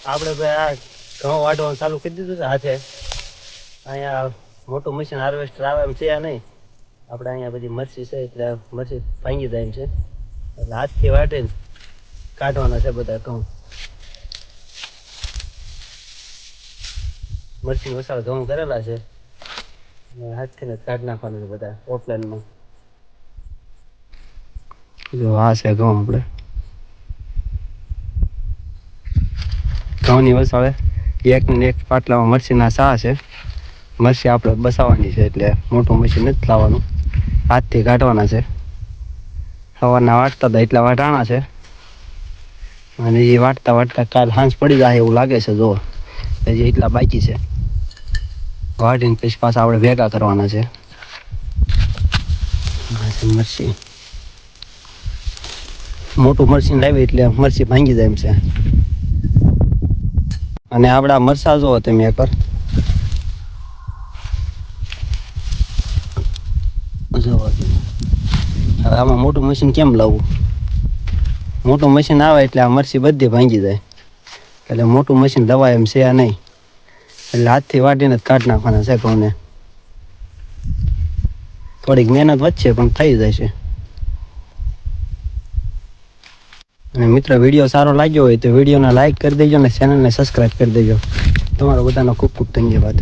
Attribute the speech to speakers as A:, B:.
A: આપણે ભાઈ આ ઘઉં વાઢવાનું ચાલુ કરી દીધું છે હાથે. અહીંયા મોટું મશીન હાર્વેસ્ટર આવે એમ છે નહીં. આપણે અહીંયા બધી મરચી છે એટલે મરચી ભાંગી જાય એમ છે. એટલે હાથથી વાટીને કાઢવાના છે બધા ઘઉં. મરચી મસાલા ઘઉં કરેલા છે. હાથથી જ કાઢી નાખવાનું છે બધા ઓફલાઈનમાં. જો આ છે ઘઉં આપણે. ઘઉંની વસાવે એક ને એક પાટલામાં મરચીના સા છે. મરચી આપણે બસાવવાની છે એટલે મોટું મશીન નથી લાવવાનું, હાથથી કાઢવાના છે. સવારના વાટતા હતા એટલા વાટાણા છે અને એ વાટતા વાટતા કાલ સાંજ પડી જાય એવું લાગે છે. જો હજી એટલા બાકી છે. વાટીને પછી પાછા આપણે ભેગા કરવાના છે. મરચી મોટું મરચી લાવી એટલે મરચી ભાંગી જાય એમ છે. અને આપડા મરચા જો તમે એકવાર જો. હવે આમાં મોટું મશીન કેમ લાવવું? મોટું મશીન આવે એટલે આ મરચી બધી ભાંગી જાય. એટલે મોટું મશીન દવાય એમ છે નહીં. એટલે હાથથી વાટીને જ કાઢી નાખવાના છે ઘઉંને. થોડીક મહેનત વધશે પણ થઈ જાય છે. અને મિત્રો વિડીયો સારો લાગ્યો હોય તો વિડીયોને લાઈક કરી દેજો અને ચેનલને સબસ્ક્રાઈબ કરી દેજો. તમારો બધાનો ખૂબ ખૂબ ધન્યવાદ.